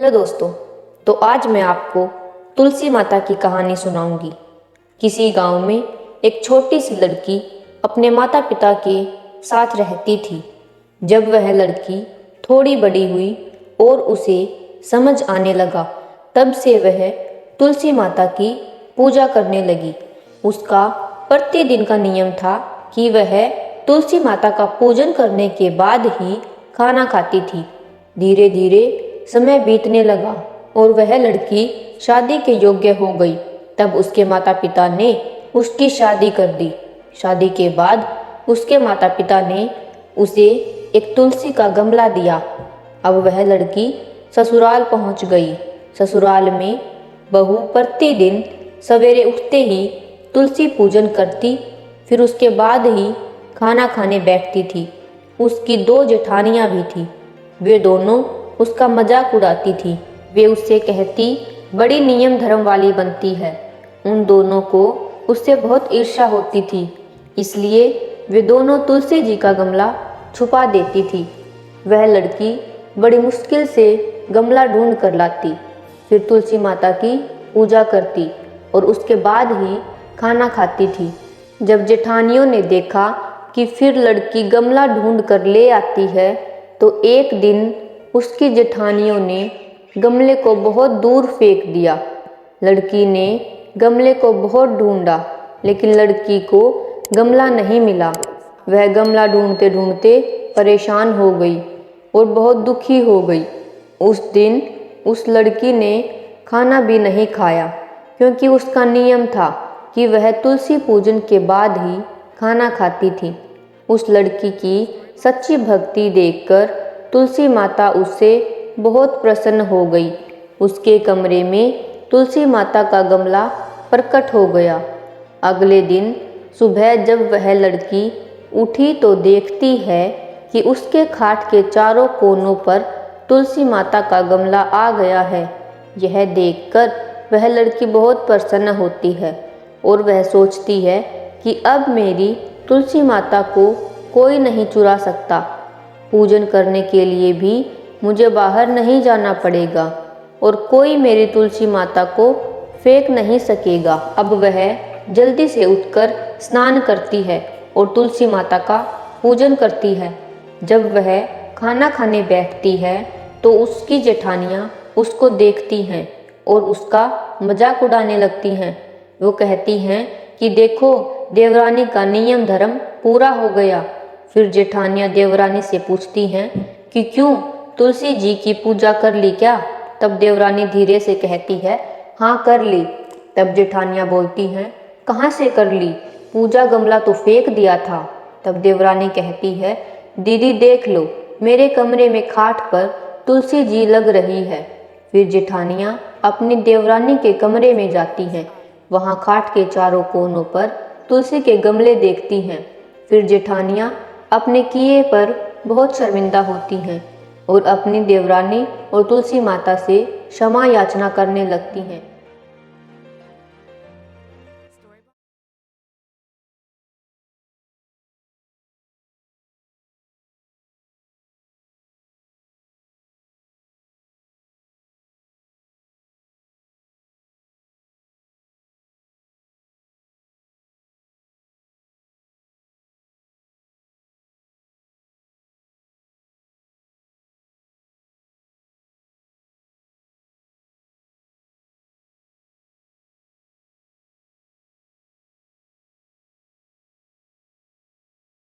Hello दोस्तों। तो आज मैं आपको तुलसी माता की कहानी सुनाऊंगी। किसी गांव में एक छोटी सी लड़की अपने माता पिता के साथ रहती थी। जब वह लड़की थोड़ी बड़ी हुई और उसे समझ आने लगा, तब से वह तुलसी माता की पूजा करने लगी। उसका प्रतिदिन का नियम था कि वह तुलसी माता का पूजन करने के बाद ही खाना खाती थी। धीरे धीरे समय बीतने लगा और वह लड़की शादी के योग्य हो गई। तब उसके माता पिता ने उसकी शादी कर दी। शादी के बाद उसके माता पिता ने उसे एक तुलसी का गमला दिया। अब वह लड़की ससुराल पहुंच गई। ससुराल में बहू प्रतिदिन सवेरे उठते ही तुलसी पूजन करती, फिर उसके बाद ही खाना खाने बैठती थी। उसकी दो जेठानियां भी थी। वे दोनों उसका मजाक उड़ाती थी। वे उससे कहती, बड़ी नियम धर्म वाली बनती है। उन दोनों को उससे बहुत ईर्ष्या होती थी, इसलिए वे दोनों तुलसी जी का गमला छुपा देती थी। वह लड़की बड़ी मुश्किल से गमला ढूंढ कर लाती, फिर तुलसी माता की पूजा करती और उसके बाद ही खाना खाती थी। जब जेठानियों ने देखा कि फिर लड़की गमला ढूंढ कर ले आती है, तो एक दिन उसकी जेठानियों ने गमले को बहुत दूर फेंक दिया। लड़की ने गमले को बहुत ढूंढा, लेकिन लड़की को गमला नहीं मिला। वह गमला ढूंढते ढूंढते परेशान हो गई और बहुत दुखी हो गई। उस दिन उस लड़की ने खाना भी नहीं खाया, क्योंकि उसका नियम था कि वह तुलसी पूजन के बाद ही खाना खाती थी। उस लड़की की सच्ची भक्ति देखकर तुलसी माता उससे बहुत प्रसन्न हो गई। उसके कमरे में तुलसी माता का गमला प्रकट हो गया। अगले दिन सुबह जब वह लड़की उठी तो देखती है कि उसके खाट के चारों कोनों पर तुलसी माता का गमला आ गया है। यह देखकर वह लड़की बहुत प्रसन्न होती है और वह सोचती है कि अब मेरी तुलसी माता को कोई नहीं चुरा सकता। पूजन करने के लिए भी मुझे बाहर नहीं जाना पड़ेगा और कोई मेरी तुलसी माता को फेंक नहीं सकेगा। अब वह जल्दी से उठकर स्नान करती है और तुलसी माता का पूजन करती है। जब वह खाना खाने बैठती है तो उसकी जेठानियाँ उसको देखती हैं और उसका मजाक उड़ाने लगती हैं। वो कहती हैं कि देखो, देवरानी का नियम धर्म पूरा हो गया। फिर जेठानियाँ देवरानी से पूछती हैं कि क्यों, तुलसी जी की पूजा कर ली क्या? तब देवरानी धीरे से कहती है, हाँ कर ली। तब जेठानियाँ बोलती हैं, कहाँ से कर ली? पूजा गमला तो फेंक दिया था। तब देवरानी कहती है, दीदी देख लो, मेरे कमरे में खाट पर तुलसी जी लग रही है। फिर जेठानियाँ अपनी देवरानी के कमरे में जाती हैं। वहाँ खाट के चारों कोनों पर तुलसी के गमले देखती हैं। फिर जेठानियाँ अपने किए पर बहुत शर्मिंदा होती हैं और अपनी देवरानी और तुलसी माता से क्षमा याचना करने लगती हैं।